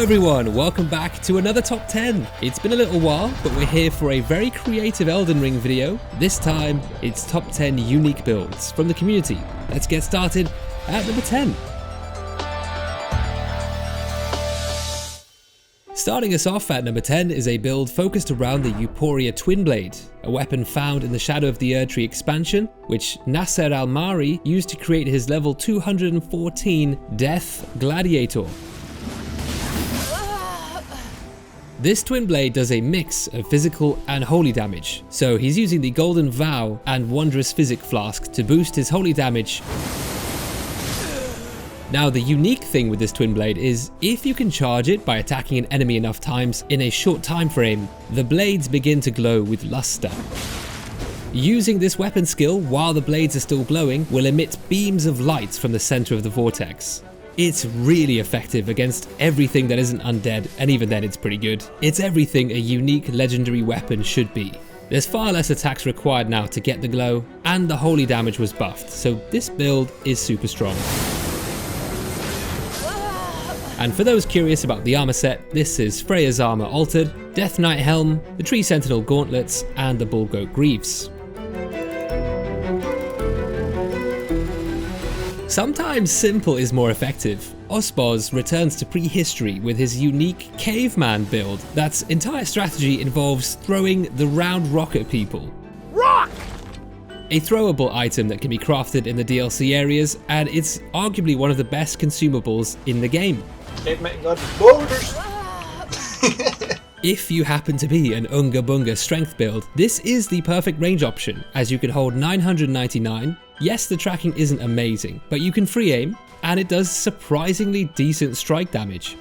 everyone, welcome back to another top 10. It's been a little while, but we're here for a very creative Elden Ring video. This time, it's top 10 unique builds from the community. Let's get started at number 10. Starting us off at number 10 is a build focused around the Euphoria Twin Blade, a weapon found in the Shadow of the Erdtree expansion, which Nasser Al-Mari used to create his level 214 Death Gladiator. This Twin Blade does a mix of physical and holy damage, so he's using the Golden Vow and Wondrous Physic Flask to boost his holy damage. Now the unique thing with this Twin Blade is, if you can charge it by attacking an enemy enough times in a short time frame, the blades begin to glow with luster. Using this weapon skill while the blades are still glowing will emit beams of light from the center of the vortex. It's really effective against everything that isn't undead, and even then it's pretty good. It's everything a unique legendary weapon should be. There's far less attacks required now to get the glow, and the holy damage was buffed, so this build is super strong. And for those curious about the armor set, this is Freya's armor altered, Death Knight helm, the Tree Sentinel gauntlets, and the Bull Goat greaves. Sometimes simple is more effective. Osboz returns to prehistory with his unique caveman build that's entire strategy involves throwing the round rock at people. Rock! A throwable item that can be crafted in the DLC areas, and it's arguably one of the best consumables in the game. Caveman got boulders! If you happen to be an Unga Bunga strength build, this is the perfect range option, as you can hold 999. Yes, the tracking isn't amazing, but you can free aim, and it does surprisingly decent strike damage.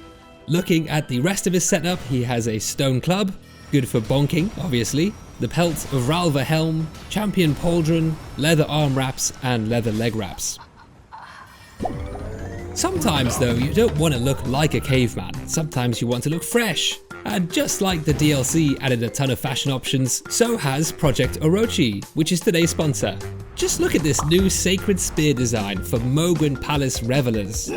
Looking at the rest of his setup, he has a stone club, good for bonking, obviously, the pelt of Ralva helm, champion pauldron, leather arm wraps, and leather leg wraps. Sometimes though, you don't want to look like a caveman, sometimes you want to look fresh. And just like the DLC added a ton of fashion options, so has Project Orochi, which is today's sponsor. Just look at this new sacred spear design for Mogwin Palace revelers.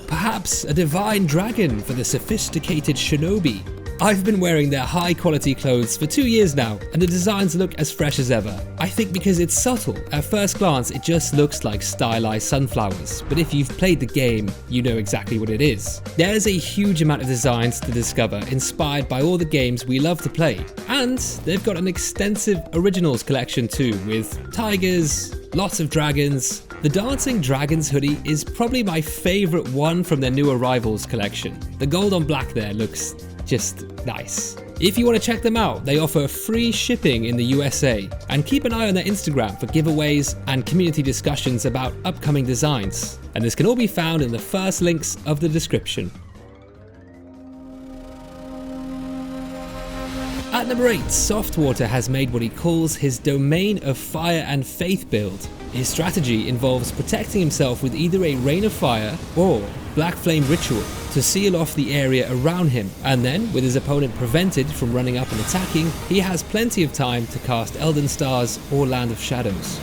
Perhaps a divine dragon for the sophisticated shinobi. I've been wearing their high quality clothes for 2 years now, and the designs look as fresh as ever. I think because it's subtle, at first glance it just looks like stylized sunflowers, but if you've played the game, you know exactly what it is. There's a huge amount of designs to discover, inspired by all the games we love to play, and they've got an extensive originals collection too, with tigers, lots of dragons. The Dancing Dragons hoodie is probably my favourite one from their new arrivals collection. The gold on black there looks just nice. If you want to check them out, they offer free shipping in the USA, and keep an eye on their Instagram for giveaways and community discussions about upcoming designs. And this can all be found in the first links of the description. At number 8, Softwater has made what he calls his Domain of Fire and Faith build. His strategy involves protecting himself with either a Rain of Fire or Black Flame Ritual to seal off the area around him, and then, with his opponent prevented from running up and attacking, he has plenty of time to cast Elden Stars or Land of Shadows.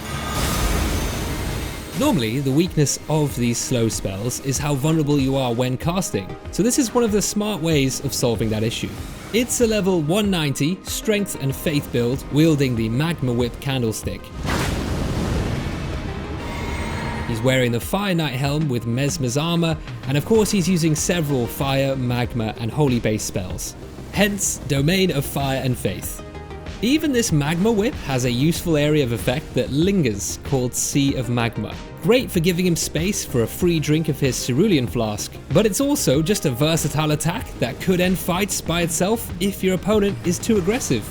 Normally, the weakness of these slow spells is how vulnerable you are when casting, so this is one of the smart ways of solving that issue. It's a level 190 Strength and Faith build wielding the Magma Whip Candlestick. He's wearing the Fire Knight helm with Mesmer's armor, and of course he's using several fire, magma, and holy base spells. Hence, Domain of Fire and Faith. Even this Magma Whip has a useful area of effect that lingers called Sea of Magma. Great for giving him space for a free drink of his Cerulean Flask, but it's also just a versatile attack that could end fights by itself if your opponent is too aggressive.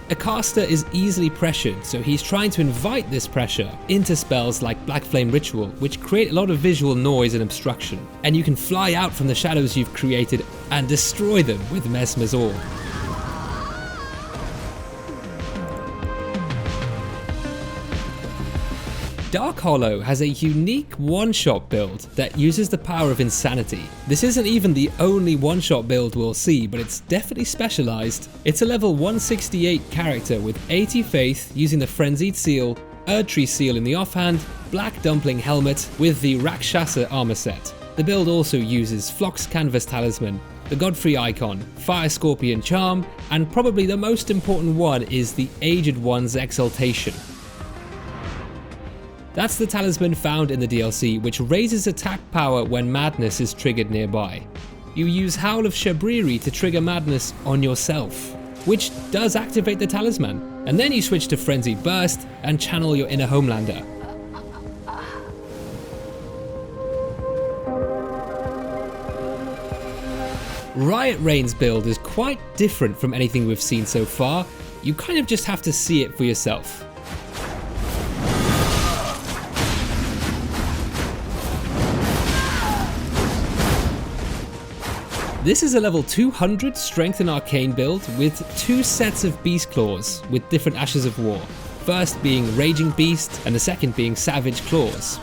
A caster is easily pressured, so he's trying to invite this pressure into spells like Black Flame Ritual, which create a lot of visual noise and obstruction, and you can fly out from the shadows you've created and destroy them with Mesmer's Orb. Dark Hollow has a unique one-shot build that uses the power of insanity. This isn't even the only one-shot build we'll see, but it's definitely specialized. It's a level 168 character with 80 faith using the Frenzied Seal, Erdtree Seal in the offhand, black dumpling helmet with the Rakshasa armor set. The build also uses Flock's Canvas Talisman, the Godfrey icon, Fire Scorpion charm, and probably the most important one is the Aged One's Exaltation. That's the talisman found in the DLC, which raises attack power when madness is triggered nearby. You use Howl of Shabriri to trigger madness on yourself, which does activate the talisman, and then you switch to Frenzied Burst and channel your inner Homelander. Riot Rain's build is quite different from anything we've seen so far. You kind of just have to see it for yourself. This is a level 200 Strength and Arcane build with 2 sets of Beast Claws with different Ashes of War, first being Raging Beast and the second being Savage Claws.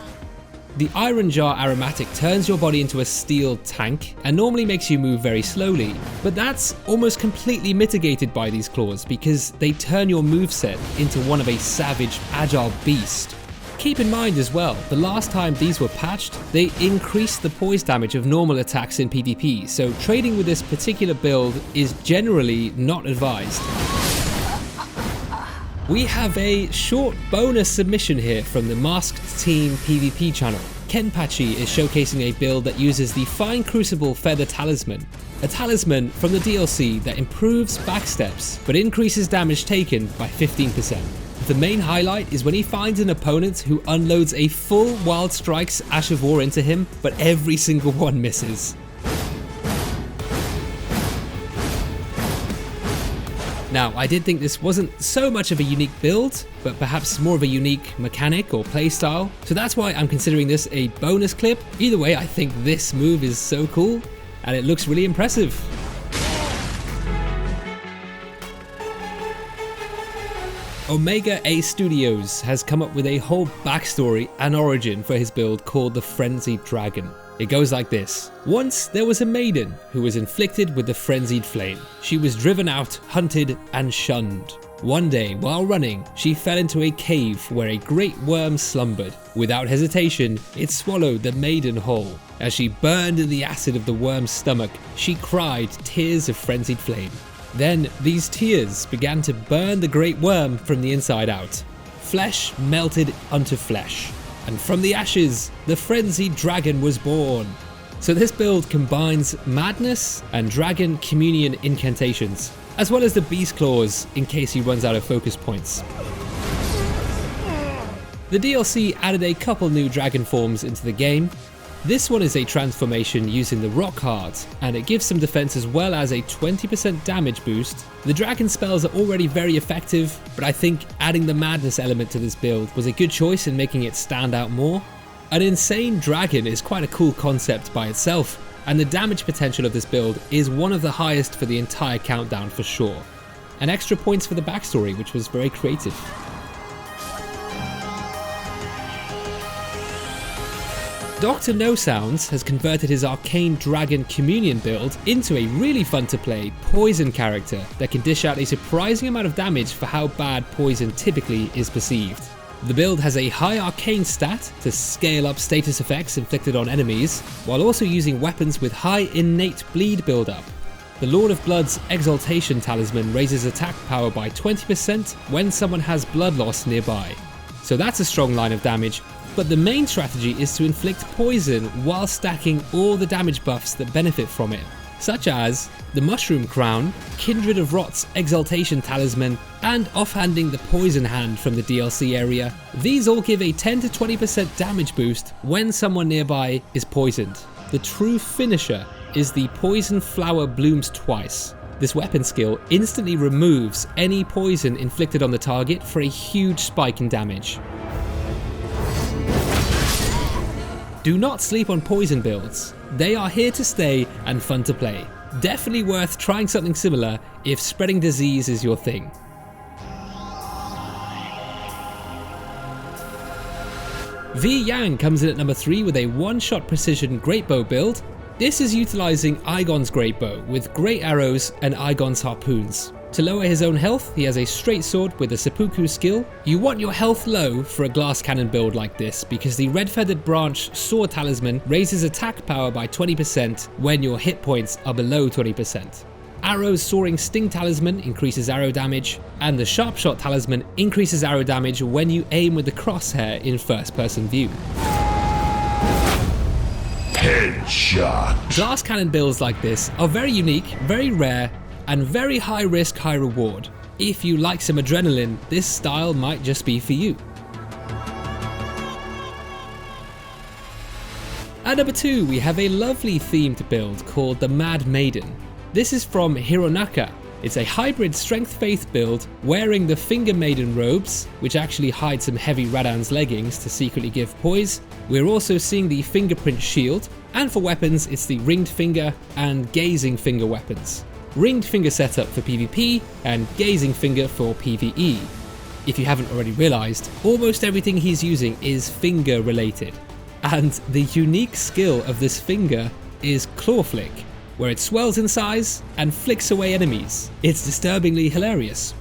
The Iron Jar Aromatic turns your body into a steel tank and normally makes you move very slowly, but that's almost completely mitigated by these claws because they turn your moveset into one of a savage, agile beast. Keep in mind as well, the last time these were patched, they increased the poise damage of normal attacks in PvP, so trading with this particular build is generally not advised. We have a short bonus submission here from the Masked Team PvP channel. Kenpachi is showcasing a build that uses the Fine Crucible Feather Talisman, a talisman from the DLC that improves backsteps but increases damage taken by 15%. The main highlight is when he finds an opponent who unloads a full Wild Strikes Ash of War into him, but every single one misses. Now, I did think this wasn't so much of a unique build, but perhaps more of a unique mechanic or playstyle, so that's why I'm considering this a bonus clip. Either way, I think this move is so cool, and it looks really impressive. Omega A Studios has come up with a whole backstory and origin for his build called the Frenzied Dragon. It goes like this. Once there was a maiden who was inflicted with the frenzied flame. She was driven out, hunted, and shunned. One day, while running, she fell into a cave where a great worm slumbered. Without hesitation, it swallowed the maiden whole. As she burned in the acid of the worm's stomach, she cried tears of frenzied flame. Then, these tears began to burn the great worm from the inside out. Flesh melted unto flesh. And from the ashes, the Frenzied Dragon was born. So this build combines madness and dragon communion incantations, as well as the beast claws in case he runs out of focus points. The DLC added a couple new dragon forms into the game. This one is a transformation using the Rock Heart, and it gives some defense as well as a 20% damage boost. The dragon spells are already very effective, but I think adding the madness element to this build was a good choice in making it stand out more. An insane dragon is quite a cool concept by itself, and the damage potential of this build is one of the highest for the entire countdown for sure. And extra points for the backstory, which was very creative. Dr. No Sounds has converted his Arcane Dragon Communion build into a really fun to play poison character that can dish out a surprising amount of damage for how bad poison typically is perceived. The build has a high arcane stat to scale up status effects inflicted on enemies, while also using weapons with high innate bleed buildup. The Lord of Blood's Exaltation Talisman raises attack power by 20% when someone has blood loss nearby. So that's a strong line of damage. But the main strategy is to inflict poison while stacking all the damage buffs that benefit from it, such as the Mushroom Crown, Kindred of Rot's Exaltation Talisman, and offhanding the Poison Hand from the DLC area. These all give a 10 to 20% damage boost when someone nearby is poisoned. The true finisher is the Poison Flower Blooms Twice. This weapon skill instantly removes any poison inflicted on the target for a huge spike in damage. Do not sleep on poison builds. They are here to stay and fun to play. Definitely worth trying something similar if spreading disease is your thing. V Yang comes in at number 3 with a one-shot precision great bow build. This is utilizing Igon's great bow with great arrows and Igon's harpoons. To lower his own health, he has a straight sword with a seppuku skill. You want your health low for a glass cannon build like this because the red feathered branch sword talisman raises attack power by 20% when your hit points are below 20%. Arrow's soaring sting talisman increases arrow damage, and the sharp shot talisman increases arrow damage when you aim with the crosshair in first person view. Headshot. Glass cannon builds like this are very unique, very rare, and very high risk, high reward. If you like some adrenaline, this style might just be for you. At number 2, we have a lovely themed build called the Mad Maiden. This is from Hironaka. It's a hybrid strength faith build wearing the Finger Maiden robes, which actually hide some heavy Radan's leggings to secretly give poise. We're also seeing the fingerprint shield, and for weapons it's the ringed finger and gazing finger weapons. Ringed finger setup for PvP and gazing finger for PvE. If you haven't already realized, almost everything he's using is finger related. And the unique skill of this finger is claw flick, where it swells in size and flicks away enemies. It's disturbingly hilarious.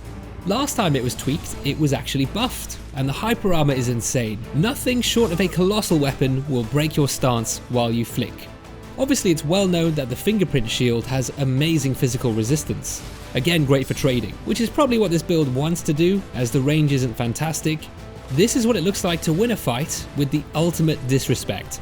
Last time it was tweaked, it was actually buffed, and the hyper armor is insane. Nothing short of a colossal weapon will break your stance while you flick. Obviously it's well known that the fingerprint shield has amazing physical resistance. Again, great for trading, which is probably what this build wants to do, as the range isn't fantastic. This is what it looks like to win a fight with the ultimate disrespect.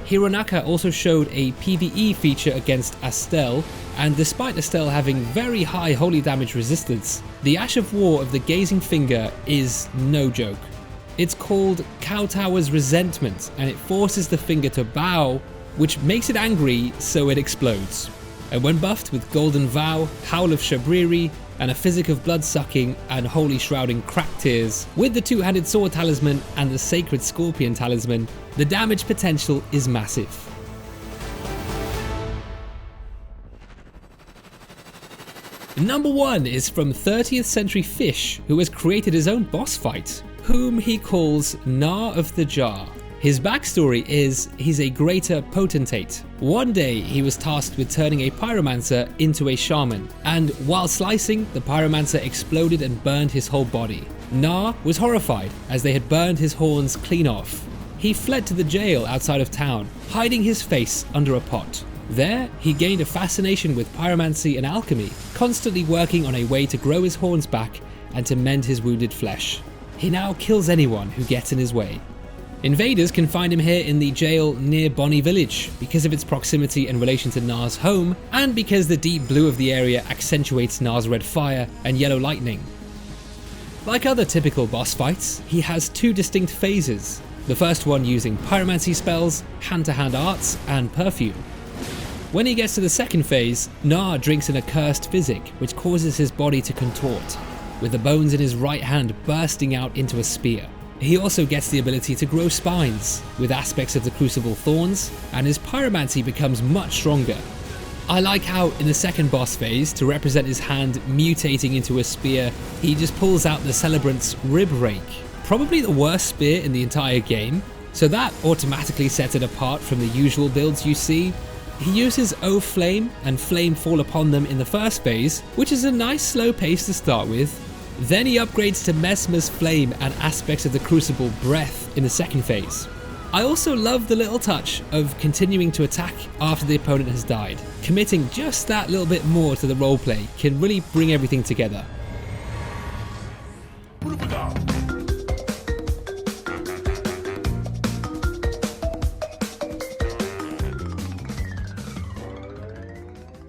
Hironaka also showed a PvE feature against Astel, and despite Astel having very high holy damage resistance, the Ash of War of the Gazing Finger is no joke. It's called Kowtower's Resentment, and it forces the finger to bow, which makes it angry, so it explodes. And when buffed with Golden Vow, Howl of Shabriri, and a Physic of Blood-Sucking and Holy Shrouding Crack Tears, with the two-handed sword talisman and the Sacred Scorpion talisman, the damage potential is massive. Number 1 is from 30th Century Fish, who has created his own boss fight, whom he calls Gnar of the Jar. His backstory is he's a greater potentate. One day he was tasked with turning a pyromancer into a shaman, and while slicing, the pyromancer exploded and burned his whole body. Gnar was horrified as they had burned his horns clean off. He fled to the jail outside of town, hiding his face under a pot. There, he gained a fascination with pyromancy and alchemy, constantly working on a way to grow his horns back and to mend his wounded flesh. He now kills anyone who gets in his way. Invaders can find him here in the jail near Bonnie Village because of its proximity and relation to Gnar's home, and because the deep blue of the area accentuates Gnar's red fire and yellow lightning. Like other typical boss fights, he has two distinct phases. The first one using pyromancy spells, hand-to-hand arts, and perfume. When he gets to the second phase, Gnar drinks an accursed physic, which causes his body to contort, with the bones in his right hand bursting out into a spear. He also gets the ability to grow spines, with aspects of the Crucible Thorns, and his pyromancy becomes much stronger. I like how in the second boss phase, to represent his hand mutating into a spear, he just pulls out the Celebrant's Rib Rake, probably the worst spear in the entire game, so that automatically sets it apart from the usual builds you see. He uses O Flame and Flame Fall upon them in the first phase, which is a nice slow pace to start with. Then he upgrades to Mesmer's Flame and aspects of the Crucible Breath in the second phase. I also love the little touch of continuing to attack after the opponent has died. Committing just that little bit more to the roleplay can really bring everything together.